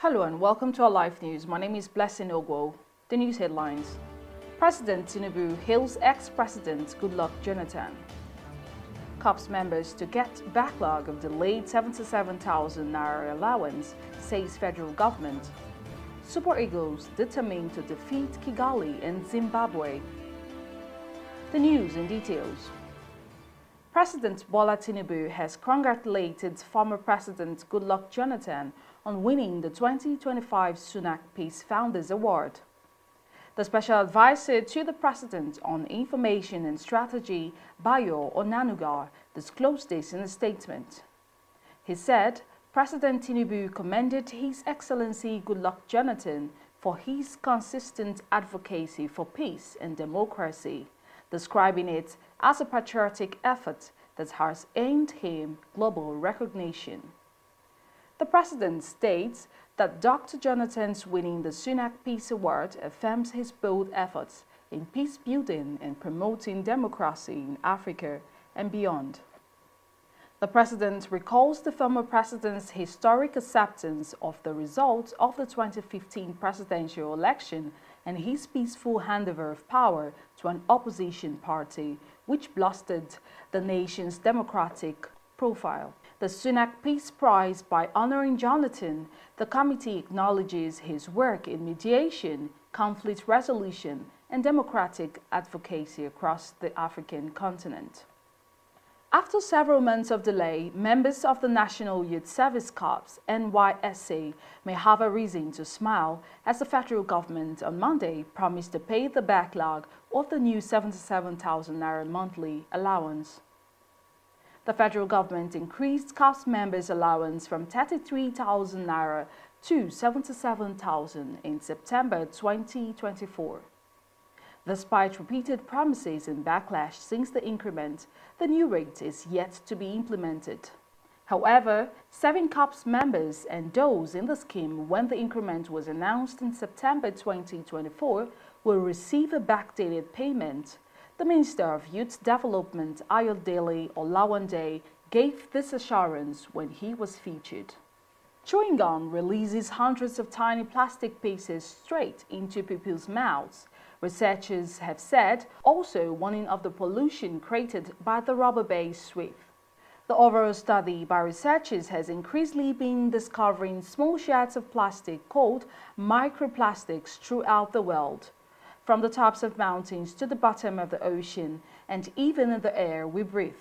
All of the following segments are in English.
Hello and welcome to our live news. My name is Blessing Ogwo. The news headlines. President Tinubu hails ex-president Goodluck Jonathan. COPS members to get backlog of delayed 77,000 naira allowance, says federal government. Super Eagles determined to defeat Kigali in Zimbabwe. The news in details. President Bola Tinubu has congratulated former President Goodluck Jonathan on winning the 2025 Sunak Peace Founders Award. The special advisor to the President on Information and Strategy, Bayo Onanuga, disclosed this in a statement. He said President Tinubu commended His Excellency Goodluck Jonathan for his consistent advocacy for peace and democracy, describing it as a patriotic effort that has earned him global recognition. The President states that Dr. Jonathan's winning the Sunak Peace Award affirms his bold efforts in peace building and promoting democracy in Africa and beyond. The President recalls the former President's historic acceptance of the results of the 2015 presidential election and his peaceful handover of power to an opposition party, which blasted the nation's democratic profile. The Sunak Peace Prize, by honoring Jonathan, the committee acknowledges his work in mediation, conflict resolution, and democratic advocacy across the African continent. After several months of delay, members of the National Youth Service Corps (NYSC) may have a reason to smile as the federal government on Monday promised to pay the backlog of the new 77,000 naira monthly allowance. The federal government increased COPS members' allowance from 33,000 naira to 77,000 in September 2024. Despite repeated promises and backlash since the increment, the new rate is yet to be implemented. However, 7 COPS members and those in the scheme when the increment was announced in September 2024 will receive a backdated payment. The Minister of Youth Development, Ayodele Olawande, gave this assurance when he was featured. Chewing gum releases hundreds of tiny plastic pieces straight into people's mouths, researchers have said, also warning of the pollution created by the rubber-based sweep. The overall study by researchers has increasingly been discovering small shards of plastic called microplastics throughout the world, from the tops of mountains to the bottom of the ocean and even in the air we breathe.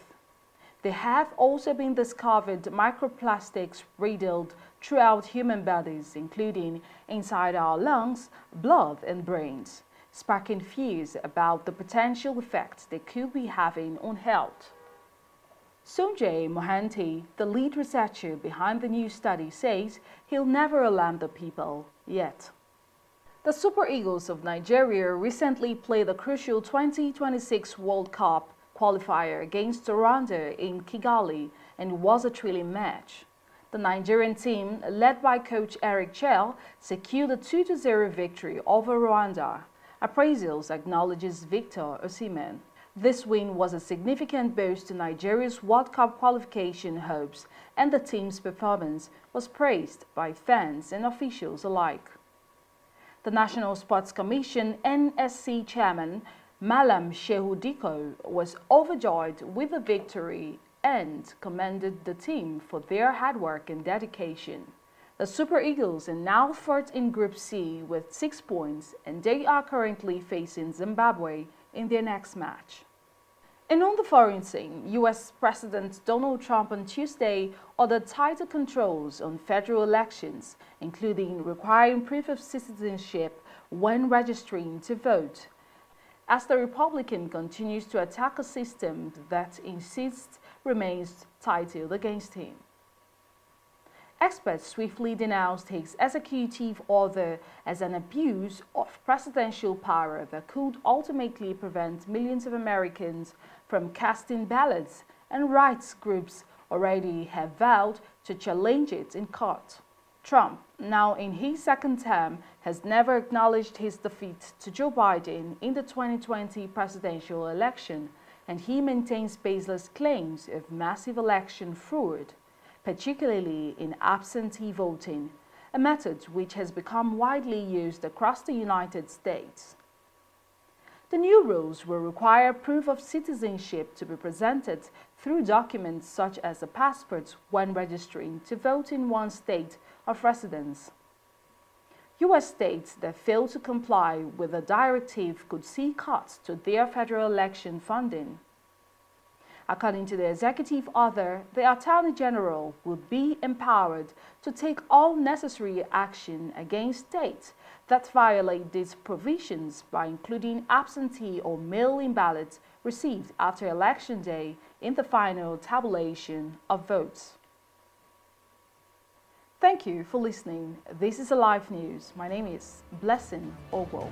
There have also been discovered microplastics riddled throughout human bodies, including inside our lungs, blood and brains, sparking fears about the potential effects they could be having on health. Sanjay Mohanty, the lead researcher behind the new study, says he'll never alarm the people yet. The Super Eagles of Nigeria recently played the crucial 2026 World Cup qualifier against Rwanda in Kigali and was a thrilling match. The Nigerian team, led by coach Eric Chell, secured a 2-0 victory over Rwanda. Appraisals acknowledges Victor Osimhen. This win was a significant boost to Nigeria's World Cup qualification hopes, and the team's performance was praised by fans and officials alike. The National Sports Commission (NSC) chairman Malam Shehu Diko was overjoyed with the victory and commended the team for their hard work and dedication. The Super Eagles are now fourth in Group C with 6 points, and they are currently facing Zimbabwe in their next match. And on the foreign scene, U.S. President Donald Trump on Tuesday ordered tighter controls on federal elections, including requiring proof of citizenship when registering to vote, as the Republican continues to attack a system that insists remains titled against him. Experts swiftly denounced his executive order as an abuse of presidential power that could ultimately prevent millions of Americans from casting ballots, and rights groups already have vowed to challenge it in court. Trump, now in his second term, has never acknowledged his defeat to Joe Biden in the 2020 presidential election, and he maintains baseless claims of massive election fraud, particularly in absentee voting, a method which has become widely used across the United States. The new rules will require proof of citizenship to be presented through documents such as a passport when registering to vote in one state of residence. U.S. states that fail to comply with the directive could see cuts to their federal election funding. According to the executive order, the Attorney General will be empowered to take all necessary action against states that violate these provisions by including absentee or mail-in ballots received after Election Day in the final tabulation of votes. Thank you for listening. This is Alive News. My name is Blessing Ogwo.